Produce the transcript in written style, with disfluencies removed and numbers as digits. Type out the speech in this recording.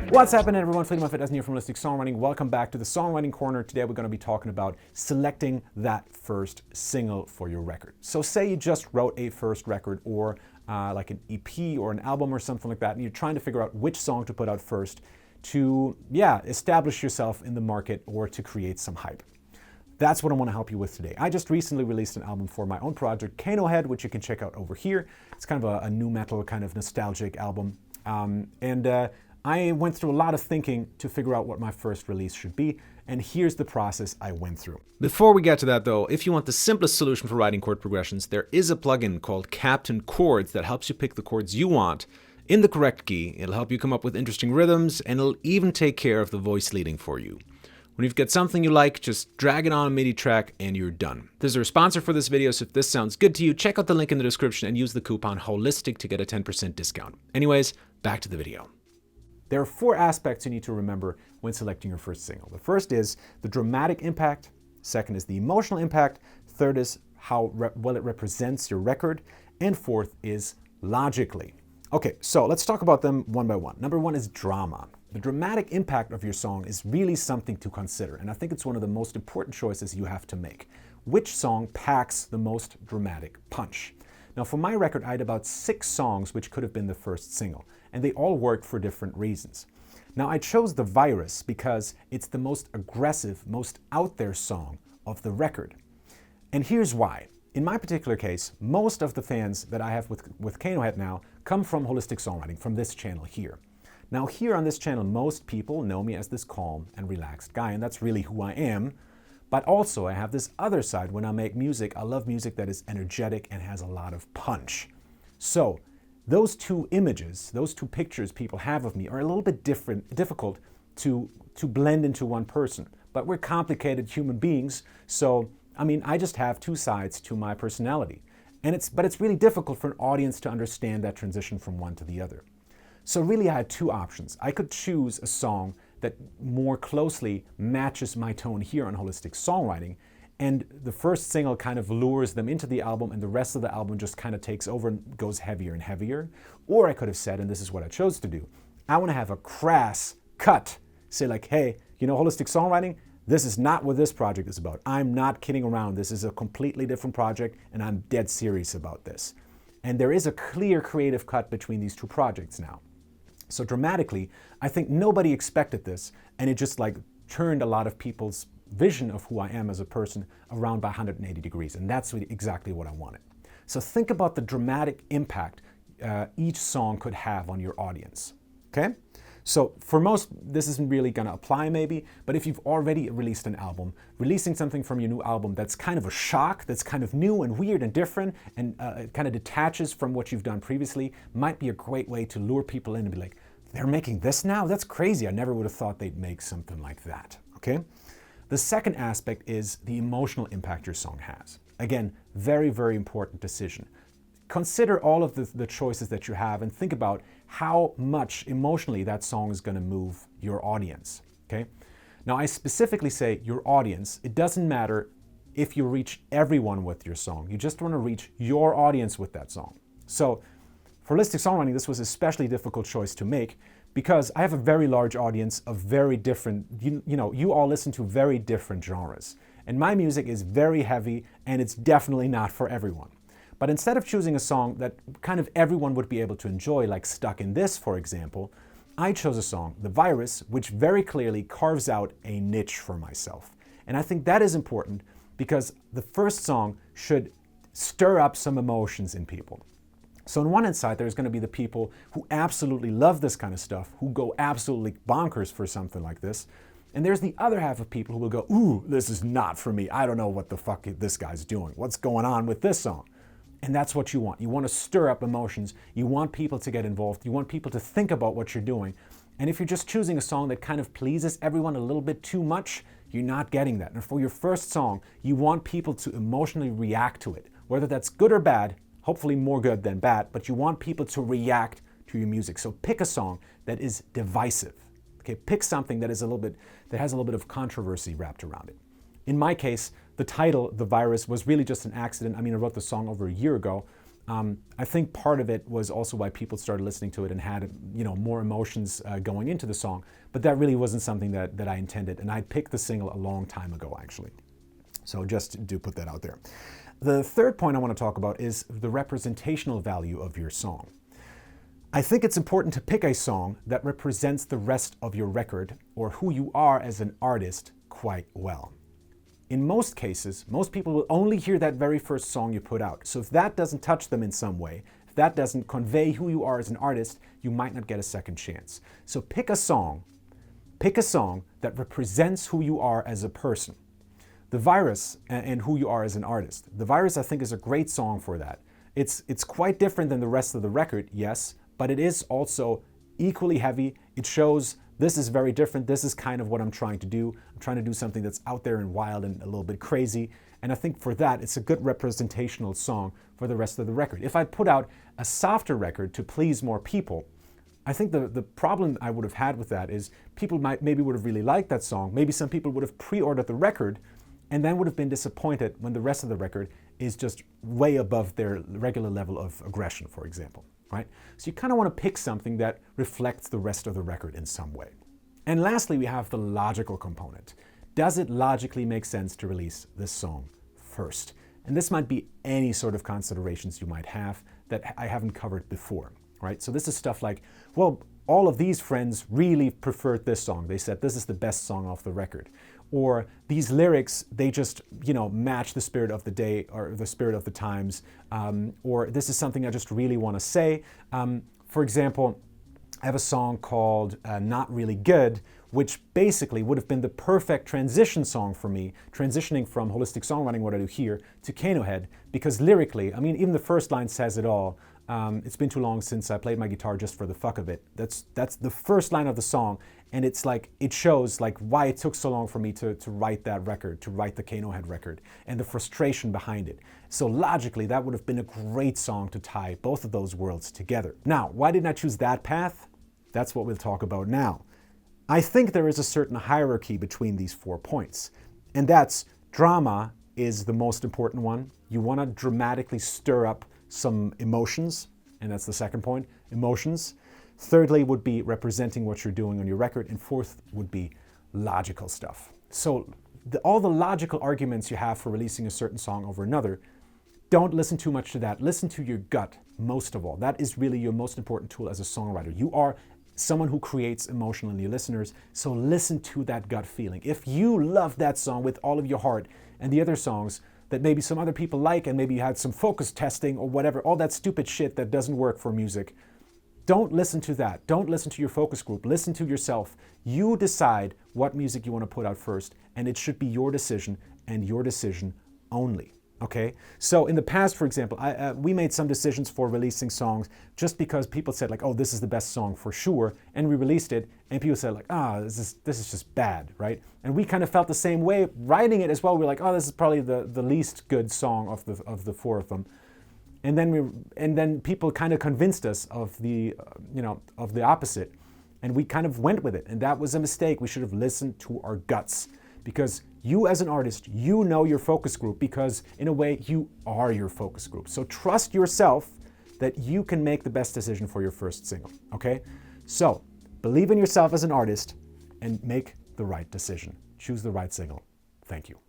What's happening, everyone? Friedemann Findeisen here from Holistic Songwriting. Welcome back to the Songwriting Corner. Today we're going to be talking about selecting that first single for your record. So say you just wrote a first record or like an EP or an album or something like that, and you're trying to figure out which song to put out first to, establish yourself in the market or to create some hype. That's what I want to help you with today. I just recently released an album for my own project, Kano Head, which you can check out over here. It's kind of a nu metal, kind of nostalgic album. I went through a lot of thinking to figure out what my first release should be, and here's the process I went through. Before we get to that though, if you want the simplest solution for writing chord progressions, there is a plugin called Captain Chords that helps you pick the chords you want in the correct key. It'll help you come up with interesting rhythms, and it'll even take care of the voice leading for you. When you've got something you like, just drag it on a MIDI track and you're done. There's a sponsor for this video, so if this sounds good to you, check out the link in the description and use the coupon HOLISTIC to get a 10% discount. Anyways, back to the video. There are 4 aspects you need to remember when selecting your first single. The first is the dramatic impact, second is the emotional impact, third is how well it represents your record, and fourth is logically. Okay, so let's talk about them one by one. Number 1 is drama. The dramatic impact of your song is really something to consider, and I think it's one of the most important choices you have to make. Which song packs the most dramatic punch? Now for my record, I had about 6 songs which could have been the first single, and they all worked for different reasons. Now I chose The Virus because it's the most aggressive, most out there song of the record. And here's why. In my particular case, most of the fans that I have with Kano Head now come from Holistic Songwriting, from this channel here. Now here on this channel, most people know me as this calm and relaxed guy, and that's really who I am. But also I have this other side. When I make music, I love music that is energetic and has a lot of punch. So those 2 images, those 2 pictures people have of me are a little bit difficult to blend into one person. But we're complicated human beings, so I just have 2 sides to my personality. But it's really difficult for an audience to understand that transition from one to the other. So really I had 2 options. I could choose a song that more closely matches my tone here on Holistic Songwriting, and the first single kind of lures them into the album and the rest of the album just kind of takes over and goes heavier and heavier. Or I could have said, and this is what I chose to do, I want to have a crass cut. Say like, hey, Holistic Songwriting, this is not what this project is about. I'm not kidding around. This is a completely different project and I'm dead serious about this. And there is a clear creative cut between these 2 projects now. So dramatically, I think nobody expected this, and it just turned a lot of people's vision of who I am as a person around by 180 degrees, and that's exactly what I wanted. So think about the dramatic impact each song could have on your audience, okay? So for most, this isn't really gonna apply maybe, but if you've already released an album, releasing something from your new album that's kind of a shock, that's kind of new and weird and different, and kind of detaches from what you've done previously, might be a great way to lure people in and be like, they're making this now? That's crazy. I never would have thought they'd make something like that, okay? The second aspect is the emotional impact your song has. Again, very, very important decision. Consider all of the choices that you have and think about how much emotionally that song is going to move your audience, okay? Now, I specifically say your audience. It doesn't matter if you reach everyone with your song. You just want to reach your audience with that song. So for Holistic Songwriting, this was an especially difficult choice to make because I have a very large audience of very different, you all listen to very different genres. And my music is very heavy and it's definitely not for everyone. But instead of choosing a song that kind of everyone would be able to enjoy, like Stuck in This, for example, I chose a song, The Virus, which very clearly carves out a niche for myself. And I think that is important because the first song should stir up some emotions in people. So on one hand side, there's going to be the people who absolutely love this kind of stuff, who go absolutely bonkers for something like this. And there's the other half of people who will go, ooh, this is not for me. I don't know what the fuck this guy's doing. What's going on with this song? And that's what you want. You want to stir up emotions. You want people to get involved. You want people to think about what you're doing. And if you're just choosing a song that kind of pleases everyone a little bit too much, you're not getting that. And for your first song, you want people to emotionally react to it. Whether that's good or bad, hopefully more good than bad, but you want people to react to your music. So pick a song that is divisive. Okay, pick something that has a little bit of controversy wrapped around it. In my case, the title, The Virus, was really just an accident. I mean, I wrote the song over a year ago. I think part of it was also why people started listening to it and had, more emotions going into the song. But that really wasn't something that I intended. And I picked the single a long time ago, actually. So just do put that out there. The third point I want to talk about is the representational value of your song. I think it's important to pick a song that represents the rest of your record or who you are as an artist quite well. In most cases, most people will only hear that very first song you put out. So if that doesn't touch them in some way, if that doesn't convey who you are as an artist, you might not get a second chance. So pick a song that represents who you are as a person. The Virus and who you are as an artist. The Virus, I think, is a great song for that. It's quite different than the rest of the record, yes, but it is also equally heavy. It shows this is very different. This is kind of what I'm trying to do. I'm trying to do something that's out there and wild and a little bit crazy. And I think for that, it's a good representational song for the rest of the record. If I put out a softer record to please more people, I think the problem I would have had with that is people maybe would have really liked that song. Maybe some people would have pre-ordered the record and then would have been disappointed when the rest of the record is just way above their regular level of aggression, for example. Right? So you kind of want to pick something that reflects the rest of the record in some way. And lastly, we have the logical component. Does it logically make sense to release this song first? And this might be any sort of considerations you might have that I haven't covered before, right? So this is stuff like, well, all of these friends really preferred this song. They said this is the best song off the record. Or these lyrics, they just, match the spirit of the day or the spirit of the times. Or this is something I just really want to say. For example, I have a song called Not Really Good, which basically would have been the perfect transition song for me, transitioning from holistic songwriting, what I do here, to Kano Head, because lyrically, even the first line says it all. It's been too long since I played my guitar just for the fuck of it. That's the first line of the song, and it's like it shows like why it took so long for me to write that record, to write the Kano Head record, and the frustration behind it. So logically, that would have been a great song to tie both of those worlds together. Now, why didn't I choose that path? That's what we'll talk about now. I think there is a certain hierarchy between these 4 points, and that's drama is the most important one. You want to dramatically stir up some emotions, and that's the second point, emotions. Thirdly would be representing what you're doing on your record, and fourth would be logical stuff. So all the logical arguments you have for releasing a certain song over another, don't listen too much to that. Listen to your gut most of all. That is really your most important tool as a songwriter. You are someone who creates emotion in your listeners, so listen to that gut feeling. If you love that song with all of your heart and the other songs that maybe some other people like, and maybe you had some focus testing or whatever, all that stupid shit that doesn't work for music, don't listen to that. Don't listen to your focus group. Listen to yourself. You decide what music you want to put out first, and it should be your decision and your decision only. Okay? So in the past, for example, we made some decisions for releasing songs just because people said like, oh, this is the best song for sure, and we released it, and people said like, this is just bad, right? And we kind of felt the same way writing it as well. We're like, oh, this is probably the least good song of the 4 of them. And then people kind of convinced us of the opposite, and we kind of went with it, and that was a mistake. We should have listened to our guts, because you as an artist, you know your focus group, because in a way you are your focus group. So trust yourself that you can make the best decision for your first single. Okay, so believe in yourself as an artist and make the right decision. Choose the right single. Thank you.